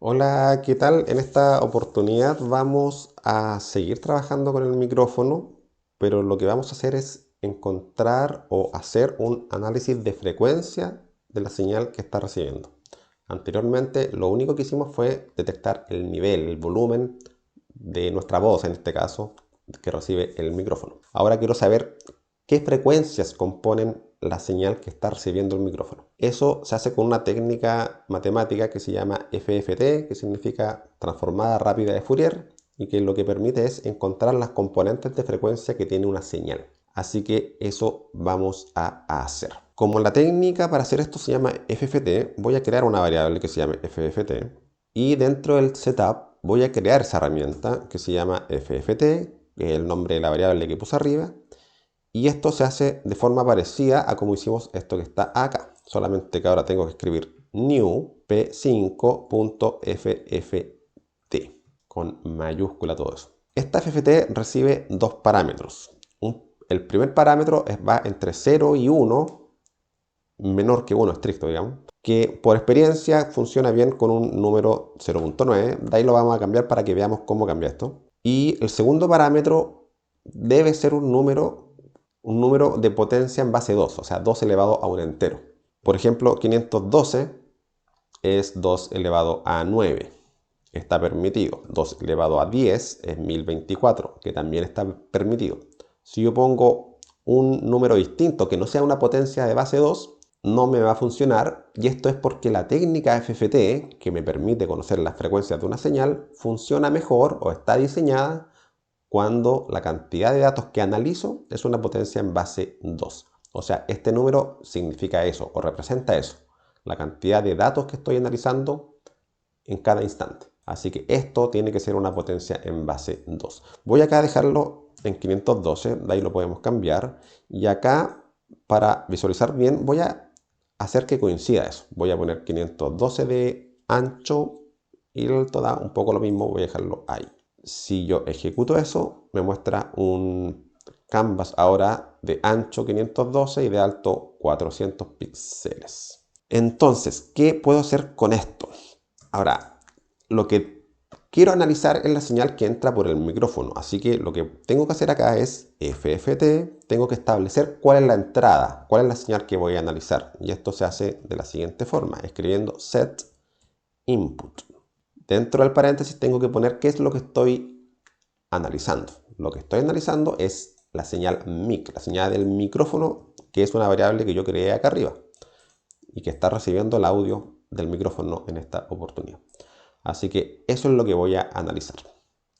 Hola, ¿qué tal? En esta oportunidad vamos a seguir trabajando con el micrófono, pero lo que vamos a hacer es encontrar o hacer un análisis de frecuencia de la señal que está recibiendo. Anteriormente, lo único que hicimos fue detectar el nivel, el volumen de nuestra voz, en este caso, que recibe el micrófono. Ahora quiero saber qué frecuencias componen la señal que está recibiendo el micrófono. Eso se hace con una técnica matemática que se llama FFT, que significa transformada rápida de Fourier, y que lo que permite es encontrar las componentes de frecuencia que tiene una señal. Así que eso vamos a hacer. Como la técnica para hacer esto se llama FFT, voy a crear una variable que se llame FFT y dentro del setup voy a crear esa herramienta que se llama FFT, que es el nombre de la variable que puse arriba, y esto se hace de forma parecida a como hicimos esto que está acá, solamente que ahora tengo que escribir new p5.fft con mayúscula todo eso. Esta FFT recibe dos parámetros. El primer parámetro va entre 0 y 1, menor que 1 estricto, digamos, que por experiencia funciona bien con un número 0.9. De ahí lo vamos a cambiar para que veamos cómo cambia esto. Y el segundo parámetro debe ser un número de potencia en base 2, o sea, 2 elevado a un entero. Por ejemplo, 512 es 2 elevado a 9. Está permitido. 2 elevado a 10 es 1024, que también está permitido. Si yo pongo un número distinto que no sea una potencia de base 2, no me va a funcionar, y esto es porque la técnica FFT, que me permite conocer las frecuencias de una señal, funciona mejor o está diseñada cuando la cantidad de datos que analizo es una potencia en base 2. O sea, este número significa eso o representa eso, la cantidad de datos que estoy analizando en cada instante. Así que esto tiene que ser una potencia en base 2. Voy acá a dejarlo en 512, de ahí lo podemos cambiar. Y acá, para visualizar bien, voy a hacer que coincida eso. Voy a poner 512 de ancho y el alto da un poco lo mismo, voy a dejarlo ahí. Si yo ejecuto eso, me muestra un canvas ahora de ancho 512 y de alto 400 píxeles. Entonces, ¿qué puedo hacer con esto? Ahora, lo que quiero analizar es la señal que entra por el micrófono. Así que lo que tengo que hacer acá es FFT. Tengo que establecer cuál es la entrada, cuál es la señal que voy a analizar. Y esto se hace de la siguiente forma, escribiendo set input. Dentro del paréntesis tengo que poner qué es lo que estoy analizando. Lo que estoy analizando es la señal mic, la señal del micrófono, que es una variable que yo creé acá arriba y que está recibiendo el audio del micrófono en esta oportunidad. Así que eso es lo que voy a analizar.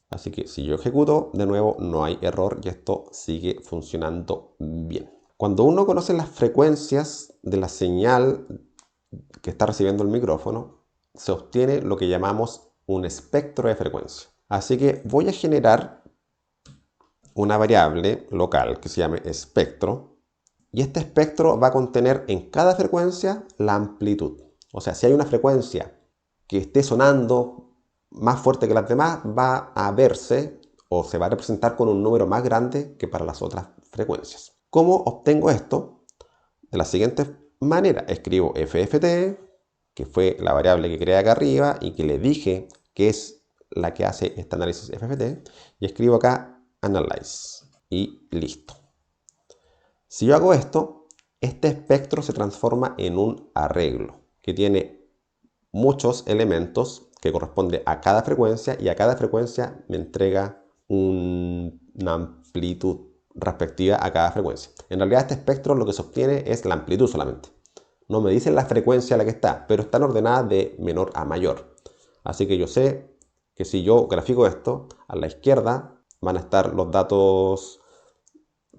Así que si yo ejecuto, de nuevo no hay error y esto sigue funcionando bien. Cuando uno conoce las frecuencias de la señal que está recibiendo el micrófono, se obtiene lo que llamamos un espectro de frecuencia. Así que voy a generar una variable local que se llame espectro, y este espectro va a contener en cada frecuencia la amplitud. O sea, si hay una frecuencia que esté sonando más fuerte que las demás, va a verse o se va a representar con un número más grande que para las otras frecuencias. ¿Cómo obtengo esto? De la siguiente manera, escribo FFT, que fue la variable que creé acá arriba y que le dije que es la que hace este análisis FFT, y escribo acá Analyze y listo. Si yo hago esto, este espectro se transforma en un arreglo que tiene muchos elementos que corresponde a cada frecuencia, y a cada frecuencia me entrega una amplitud respectiva a cada frecuencia. En realidad este espectro lo que se obtiene es la amplitud solamente. No me dicen la frecuencia a la que está, pero están ordenadas de menor a mayor. Así que yo sé que si yo grafico esto, a la izquierda van a estar los datos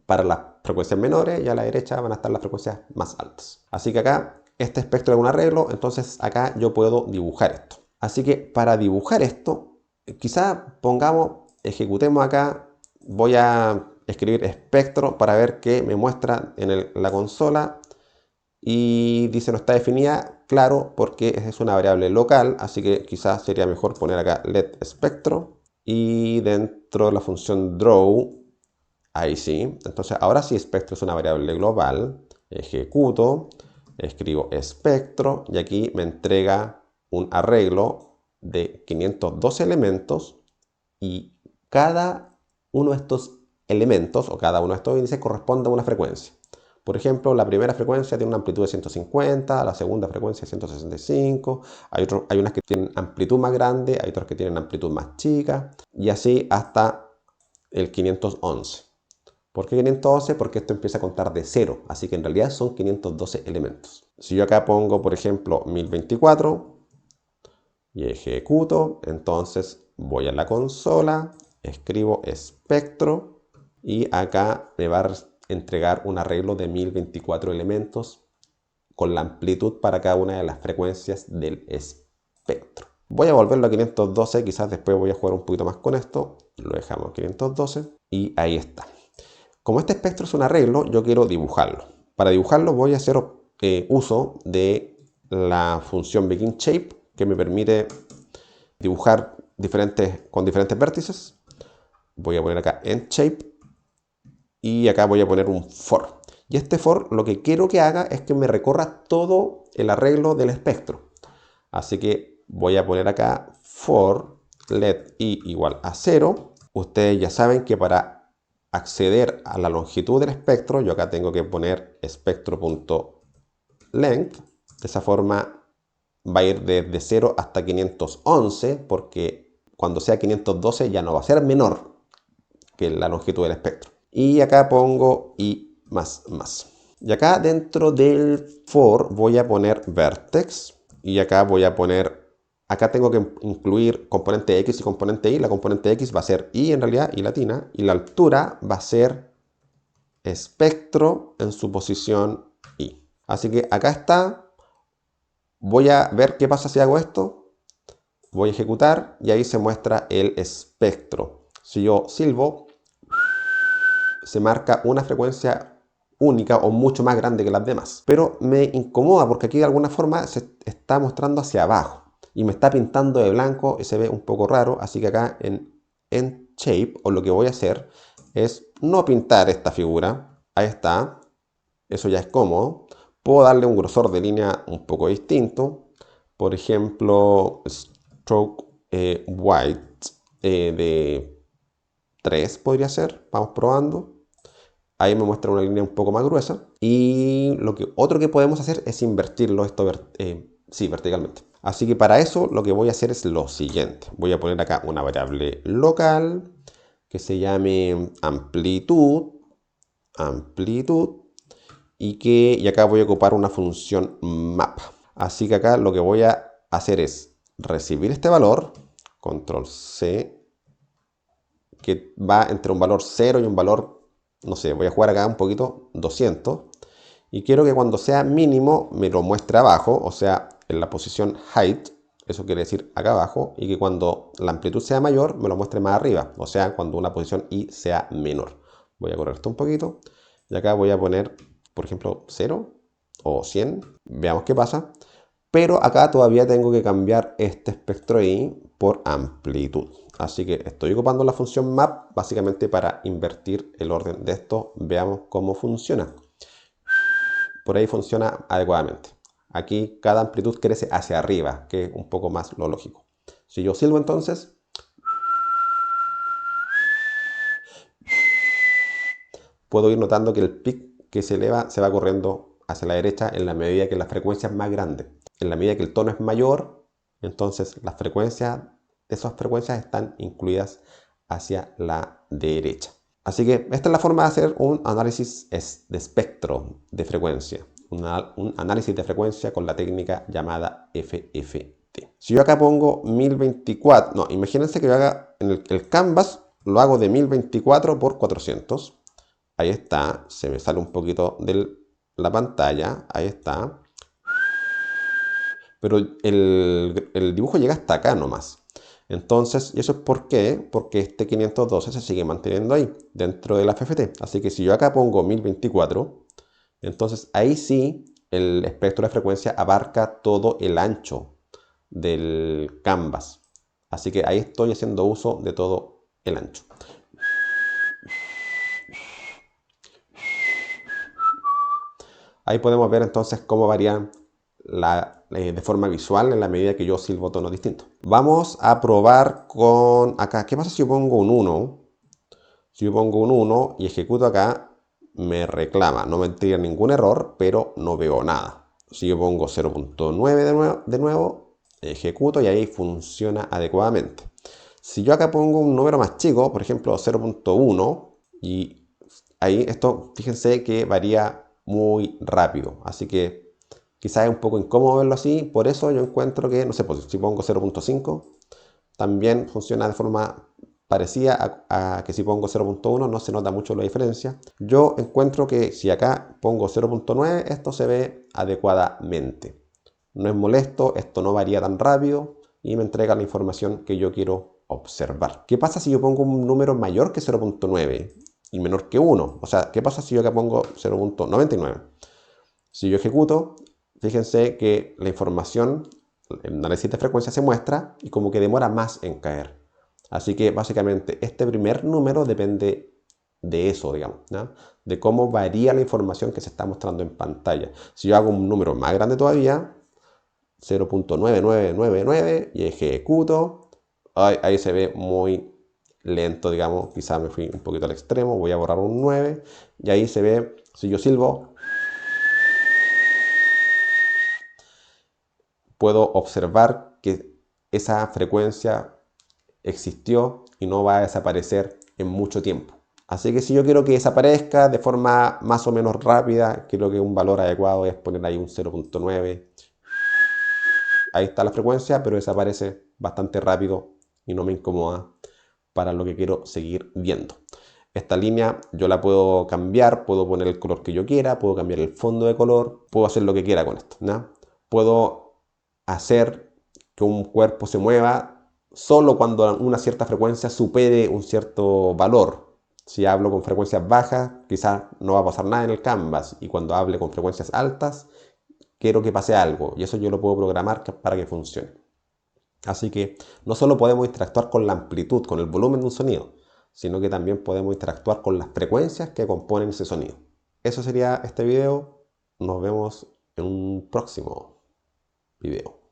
para las frecuencias menores y a la derecha van a estar las frecuencias más altas. Así que acá este espectro es un arreglo, entonces acá yo puedo dibujar esto. Así que para dibujar esto, quizá ejecutemos acá, voy a escribir espectro para ver qué me muestra en la consola, y dice no está definida, claro, porque es una variable local, así que quizás sería mejor poner acá let espectro, y dentro de la función draw, ahí sí. Entonces ahora sí espectro es una variable global. Ejecuto, escribo espectro y aquí me entrega un arreglo de 512 elementos y cada uno de estos elementos o cada uno de estos índices corresponde a una frecuencia. Por ejemplo, la primera frecuencia tiene una amplitud de 150, la segunda frecuencia 165, hay unas que tienen amplitud más grande, hay otras que tienen amplitud más chica, y así hasta el 511. ¿Por qué 511? Porque esto empieza a contar de 0, así que en realidad son 512 elementos. Si yo acá pongo, por ejemplo, 1024 y ejecuto, entonces voy a la consola, escribo espectro y acá me va a entregar un arreglo de 1024 elementos con la amplitud para cada una de las frecuencias del espectro. Voy a volverlo a 512, quizás después voy a jugar un poquito más con esto. Lo dejamos a 512 y ahí está. Como este espectro es un arreglo, yo quiero dibujarlo. Para dibujarlo voy a hacer uso de la función BeginShape, que me permite dibujar con diferentes vértices. Voy a poner acá EndShape y acá voy a poner un for. Y este for lo que quiero que haga es que me recorra todo el arreglo del espectro. Así que voy a poner acá for let i igual a 0. Ustedes ya saben que para acceder a la longitud del espectro, yo acá tengo que poner espectro.length. De esa forma va a ir desde 0 hasta 511, porque cuando sea 512 ya no va a ser menor que la longitud del espectro. Y acá pongo i más más. Y acá dentro del for voy a poner vertex. Y acá voy a poner, acá tengo que incluir componente X y componente Y. La componente X va a ser Y en realidad, Y latina. Y la altura va a ser espectro en su posición Y. Así que acá está. Voy a ver qué pasa si hago esto. Voy a ejecutar y ahí se muestra el espectro. Si yo silbo, se marca una frecuencia única o mucho más grande que las demás. Pero me incomoda porque aquí de alguna forma se está mostrando hacia abajo y me está pintando de blanco y se ve un poco raro. Así que acá en EndShape, o lo que voy a hacer es no pintar esta figura. Ahí está. Eso ya es cómodo. Puedo darle un grosor de línea un poco distinto. Por ejemplo, stroke white de 3 podría ser. Vamos probando. Ahí me muestra una línea un poco más gruesa. Y otro que podemos hacer es invertirlo esto verticalmente. Así que para eso lo que voy a hacer es lo siguiente. Voy a poner acá una variable local que se llame amplitud. Y acá voy a ocupar una función map. Así que acá lo que voy a hacer es recibir este valor, control C, que va entre un valor 0 y un valor, no sé, voy a jugar acá un poquito, 200. Y quiero que cuando sea mínimo me lo muestre abajo, o sea, en la posición height, eso quiere decir acá abajo, y que cuando la amplitud sea mayor me lo muestre más arriba, o sea, cuando una posición y sea menor. Voy a correr esto un poquito, y acá voy a poner, por ejemplo, 0 o 100, veamos qué pasa. Pero acá todavía tengo que cambiar este espectro y por amplitud. Así que estoy ocupando la función map básicamente para invertir el orden de esto. Veamos cómo funciona. Por ahí funciona adecuadamente. Aquí cada amplitud crece hacia arriba, que es un poco más lo lógico. Si yo silbo entonces, puedo ir notando que el pic que se eleva se va corriendo hacia la derecha en la medida que la frecuencia es más grande. En la medida que el tono es mayor, entonces esas frecuencias están incluidas hacia la derecha. Así que esta es la forma de hacer un análisis de espectro de frecuencia. Un análisis de frecuencia con la técnica llamada FFT. Si yo acá pongo 1024, no, imagínense que yo haga en el canvas, lo hago de 1024 por 400. Ahí está, se me sale un poquito de la pantalla, ahí está. Pero el dibujo llega hasta acá nomás. Entonces, ¿y eso es por qué? Porque este 512 se sigue manteniendo ahí, dentro de la FFT. Así que si yo acá pongo 1024, entonces ahí sí el espectro de frecuencia abarca todo el ancho del canvas. Así que ahí estoy haciendo uso de todo el ancho. Ahí podemos ver entonces cómo varían de forma visual en la medida que yo silbo tonos distintos. Vamos a probar con acá. ¿Qué pasa si yo pongo un 1? Si yo pongo un 1 y ejecuto acá, me reclama. No me entrega ningún error, pero no veo nada. Si yo pongo 0.9 de nuevo, ejecuto y ahí funciona adecuadamente. Si yo acá pongo un número más chico, por ejemplo 0.1, y ahí esto, fíjense que varía muy rápido. Así que quizás es un poco incómodo verlo así. Por eso yo encuentro que, no sé, pues, si pongo 0.5, también funciona de forma parecida a que si pongo 0.1 no se nota mucho la diferencia. Yo encuentro que si acá pongo 0.9 esto se ve adecuadamente. No es molesto, esto no varía tan rápido y me entrega la información que yo quiero observar. ¿Qué pasa si yo pongo un número mayor que 0.9 y menor que 1? O sea, ¿qué pasa si yo acá pongo 0.99? Si yo ejecuto, fíjense que la información, el análisis de frecuencia se muestra y como que demora más en caer. Así que básicamente este primer número depende de eso, digamos, ¿no? De cómo varía la información que se está mostrando en pantalla. Si yo hago un número más grande todavía, 0.9999 y ejecuto, ahí se ve muy lento, digamos, quizás me fui un poquito al extremo, voy a borrar un 9 y ahí se ve, si yo silbo, puedo observar que esa frecuencia existió y no va a desaparecer en mucho tiempo. Así que si yo quiero que desaparezca de forma más o menos rápida, creo que un valor adecuado es poner ahí un 0.9. Ahí está la frecuencia, pero desaparece bastante rápido y no me incomoda para lo que quiero seguir viendo. Esta línea yo la puedo cambiar, puedo poner el color que yo quiera, puedo cambiar el fondo de color, puedo hacer lo que quiera con esto, ¿no? Puedo hacer que un cuerpo se mueva solo cuando una cierta frecuencia supere un cierto valor. Si hablo con frecuencias bajas, quizás no va a pasar nada en el canvas, y cuando hable con frecuencias altas, quiero que pase algo, y eso yo lo puedo programar para que funcione. Así que no solo podemos interactuar con la amplitud, con el volumen de un sonido, sino que también podemos interactuar con las frecuencias que componen ese sonido. Eso sería este video. Nos vemos en un próximo video.